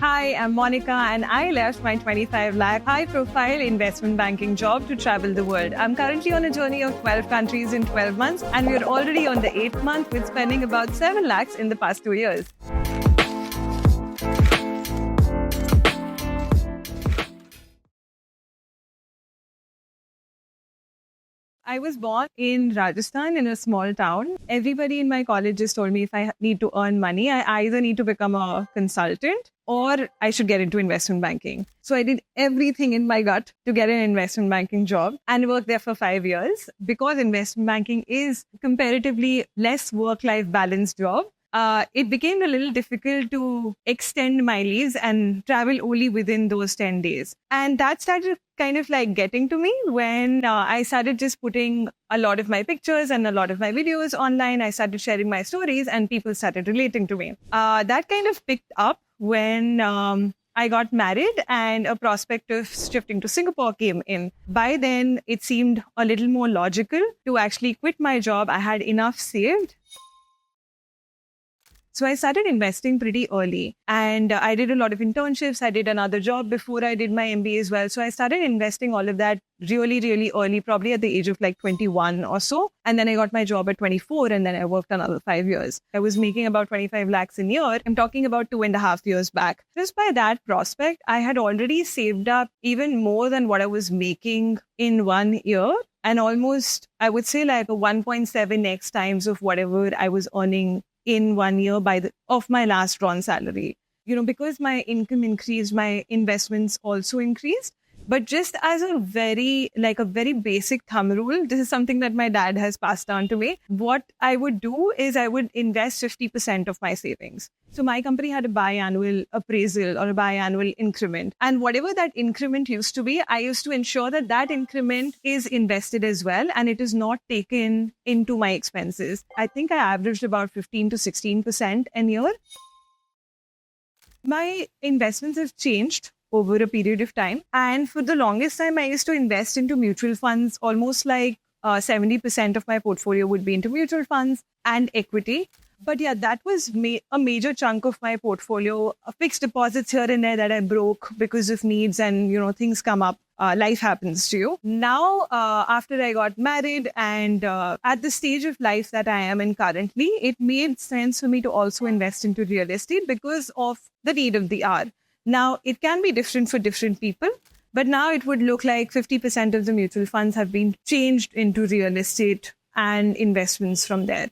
Hi, I'm Monica, and I left my 25 lakh high profile investment banking job to travel the world. I'm currently on a journey of 12 countries in 12 months, and we're already on the 8th month with spending about 7 lakhs in the past 2 years. I was born in Rajasthan in a small town. Everybody in my college just told me if I need to earn money, I either need to become a consultant or I should get into investment banking. So I did everything in my gut to get an investment banking job and worked there for 5 years. Because investment banking is comparatively less work-life balance job, it became a little difficult to extend my leaves and travel only within those 10 days. And that started kind of like getting to me when I started just putting a lot of my pictures and a lot of my videos online. I started sharing my stories and people started relating to me. That kind of picked up when I got married and a prospect of shifting to Singapore came in. By then, it seemed a little more logical to actually quit my job. I had enough saved. So I started investing pretty early and I did a lot of internships. I did another job before I did my MBA as well. So I started investing all of that really, really early, probably at the age of like 21 or so. And then I got my job at 24 and then I worked another 5 years. I was making about 25 lakhs a year. I'm talking about 2.5 years back. Just by that prospect, I had already saved up even more than what I was making in 1 year. And almost, I would say like a 1.7x times of whatever I was earning in 1 year of my last drawn salary. Because my income increased, my investments also increased. But just as a very basic thumb rule, this is something that my dad has passed down to me. What I would do is I would invest 50% of my savings. So my company had a biannual appraisal or a biannual increment. And whatever that increment used to be, I used to ensure that that increment is invested as well and it is not taken into my expenses. I think I averaged about 15 to 16% a year. My investments have changed over a period of time. And for the longest time, I used to invest into mutual funds. Almost like 70% of my portfolio would be into mutual funds and equity. But yeah, that was a major chunk of my portfolio. Fixed deposits here and there that I broke because of needs and, things come up. Life happens to you. Now, after I got married and at the stage of life that I am in currently, it made sense for me to also invest into real estate because of the need of the hour. Now, it can be different for different people, but now it would look like 50% of the mutual funds have been changed into real estate and investments from there.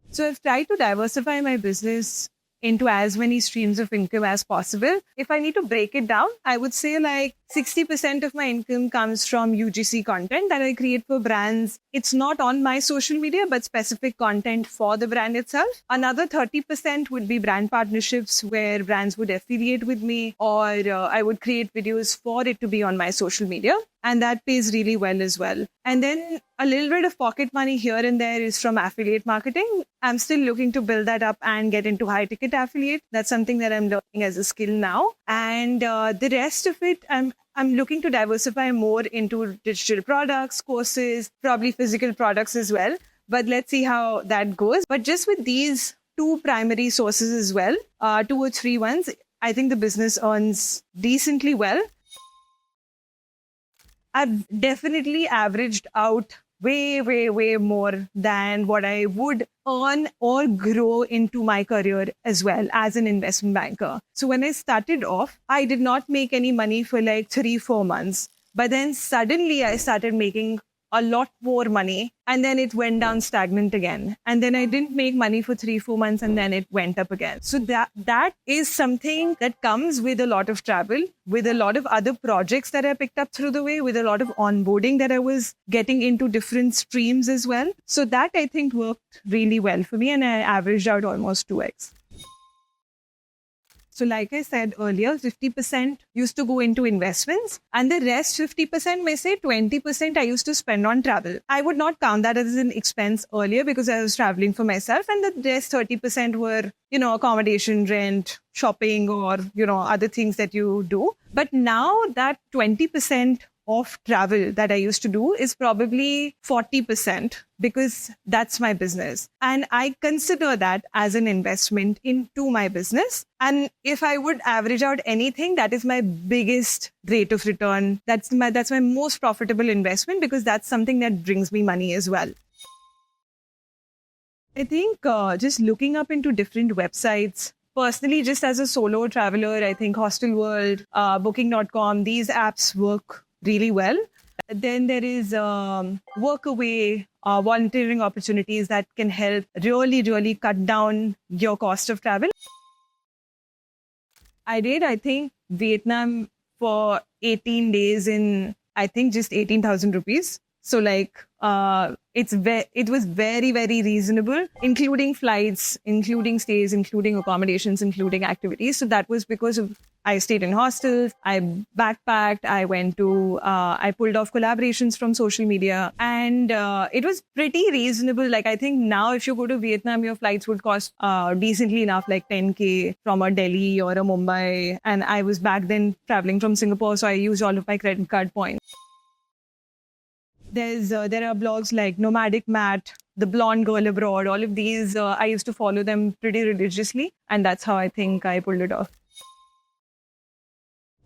So I've tried to diversify my business into as many streams of income as possible. If I need to break it down, I would say like 60% of my income comes from UGC content that I create for brands. It's not on my social media, but specific content for the brand itself. Another 30% would be brand partnerships where brands would affiliate with me or I would create videos for it to be on my social media. And that pays really well as well. And then a little bit of pocket money here and there is from affiliate marketing. I'm still looking to build that up and get into high ticket affiliate. That's something that I'm learning as a skill now. And the rest of it, I'm looking to diversify more into digital products, courses, probably physical products as well. But let's see how that goes. But just with these two primary sources as well, 2 or 3 ones, I think the business earns decently well. I've definitely averaged out way, way, way more than what I would earn or grow into my career as well as an investment banker. So when I started off, I did not make any money for like 3-4 months. But then suddenly I started making a lot more money and then it went down stagnant again. And then I didn't make money for 3-4 months and then it went up again. So that is something that comes with a lot of travel, with a lot of other projects that I picked up through the way, with a lot of onboarding that I was getting into different streams as well. So that I think worked really well for me and I averaged out almost 2x. So like I said earlier, 50% used to go into investments and the rest 50%, may say 20% I used to spend on travel. I would not count that as an expense earlier because I was traveling for myself and the rest 30% were, accommodation, rent, shopping or, other things that you do. But now that 20% of travel that I used to do is probably 40% because that's my business. And I consider that as an investment into my business. And if I would average out anything, that is my biggest rate of return. That's my most profitable investment because that's something that brings me money as well. I think just looking up into different websites, personally, just as a solo traveler, I think Hostelworld, Booking.com, these apps work really well. Then there is Workaway, volunteering opportunities that can help really, really cut down your cost of travel. I did, I think, Vietnam for 18 days in, I think, just 18,000 rupees. So it was very, very reasonable, including flights, including stays, including accommodations, including activities. So that was because I stayed in hostels, I backpacked, I pulled off collaborations from social media, and it was pretty reasonable. Like, I think now if you go to Vietnam, your flights would cost decently enough, like 10K from a Delhi or a Mumbai. And I was back then traveling from Singapore, so I used all of my credit card points. There are blogs like Nomadic Matt, The Blonde Girl Abroad. All of these, I used to follow them pretty religiously. And that's how I think I pulled it off.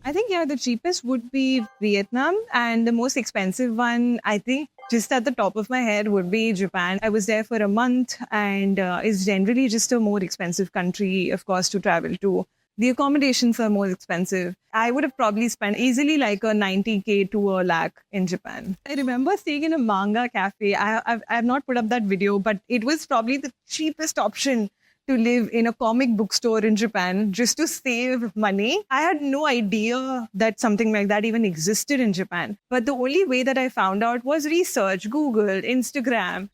I think, the cheapest would be Vietnam. And the most expensive one, I think, just at the top of my head, would be Japan. I was there for a month and it's generally just a more expensive country, of course, to travel to. The accommodations are more expensive. I would have probably spent easily like a 90K to a lakh in Japan. I remember staying in a manga cafe. I have not put up that video, but it was probably the cheapest option to live in a comic book store in Japan just to save money. I had no idea that something like that even existed in Japan. But the only way that I found out was research, Google, Instagram.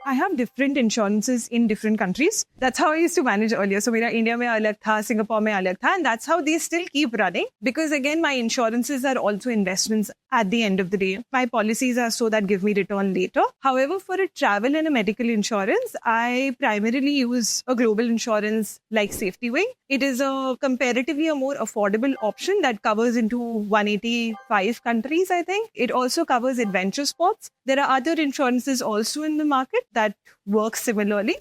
I have different insurances in different countries. That's how I used to manage earlier. So, India mein alag tha, Singapore mein alag tha, and that's how they still keep running. Because again, my insurances are also investments at the end of the day. My policies are so that give me return later. However, for a travel and a medical insurance, I primarily use a global insurance like SafetyWing. It is comparatively a more affordable option that covers into 185 countries, I think. It also covers adventure sports. There are other insurances also in the market that work similarly.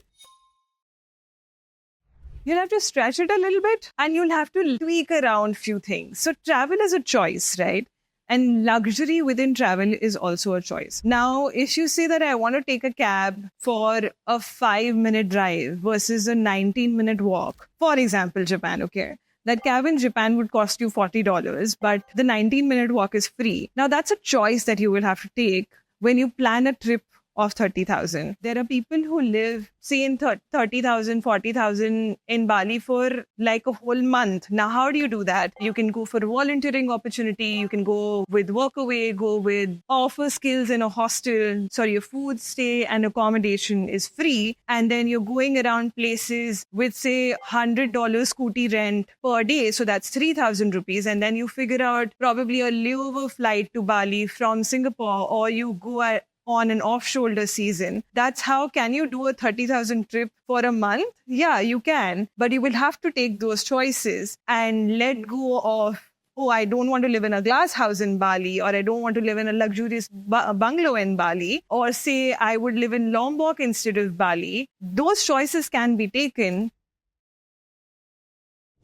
You'll have to stretch it a little bit and you'll have to tweak around few things. So travel is a choice, right? And luxury within travel is also a choice. Now, if you say that I want to take a cab for a 5-minute drive versus a 19-minute walk, for example, Japan, okay? That cab in Japan would cost you $40, but the 19-minute walk is free. Now, that's a choice that you will have to take when you plan a trip of 30,000. There are people who live, say, in 30,000, 40,000 in Bali for like a whole month. Now, how do you do that? You can go for a volunteering opportunity. You can go with Workaway, go with offer skills in a hostel. Sorry, your food, stay and accommodation is free. And then you're going around places with, say, $100 scooty rent per day. So that's 3,000 rupees. And then you figure out probably a layover flight to Bali from Singapore, or you go on an off-shoulder season. That's how can you do a 30,000 trip for a month? Yeah, you can. But you will have to take those choices and let go of, I don't want to live in a glass house in Bali, or I don't want to live in a luxurious bungalow in Bali, or say I would live in Lombok instead of Bali. Those choices can be taken.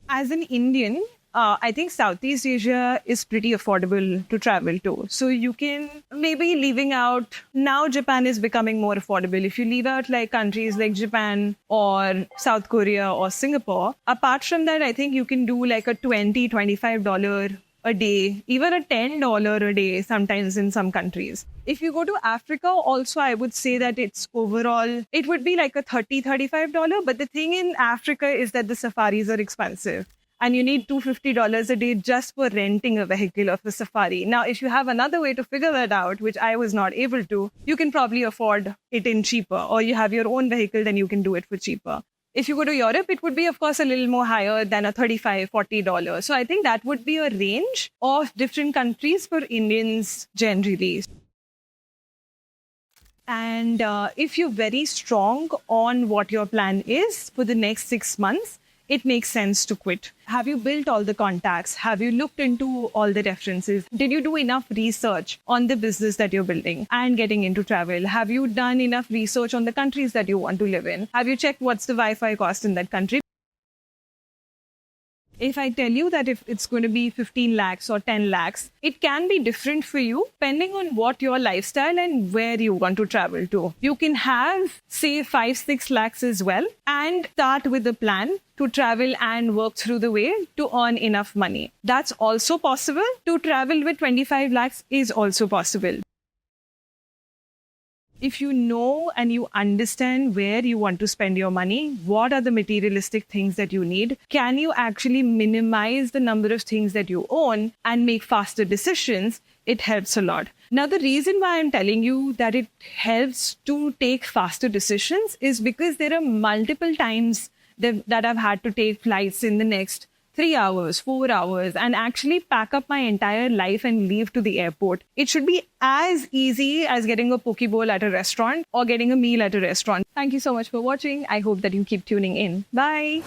As an Indian, I think Southeast Asia is pretty affordable to travel to. So you can maybe leaving out, now Japan is becoming more affordable. If you leave out like countries like Japan or South Korea or Singapore, apart from that, I think you can do like a $20, $25 a day, even a $10 a day sometimes in some countries. If you go to Africa, also I would say that it's overall, it would be like a $30, $35. But the thing in Africa is that the safaris are expensive. And you need $250 a day just for renting a vehicle of a safari. Now, if you have another way to figure that out, which I was not able to, you can probably afford it in cheaper, or you have your own vehicle, then you can do it for cheaper. If you go to Europe, it would be, of course, a little more higher than a $35, $40. So I think that would be a range of different countries for Indians generally. And if you're very strong on what your plan is for the next 6 months, it makes sense to quit. Have you built all the contacts? Have you looked into all the references? Did you do enough research on the business that you're building and getting into travel? Have you done enough research on the countries that you want to live in? Have you checked what's the Wi-Fi cost in that country? If I tell you that if it's going to be 15 lakhs or 10 lakhs, it can be different for you depending on what your lifestyle and where you want to travel to. You can have, say, 5-6 lakhs as well and start with a plan to travel and work through the way to earn enough money. That's also possible. To travel with 25 lakhs is also possible. If you know and you understand where you want to spend your money, what are the materialistic things that you need, can you actually minimize the number of things that you own and make faster decisions? It helps a lot. Now, the reason why I'm telling you that it helps to take faster decisions is because there are multiple times that I've had to take flights in the next 3 hours, 4 hours, and actually pack up my entire life and leave to the airport. It should be as easy as getting a poke bowl at a restaurant or getting a meal at a restaurant. Thank you so much for watching. I hope that you keep tuning in. Bye.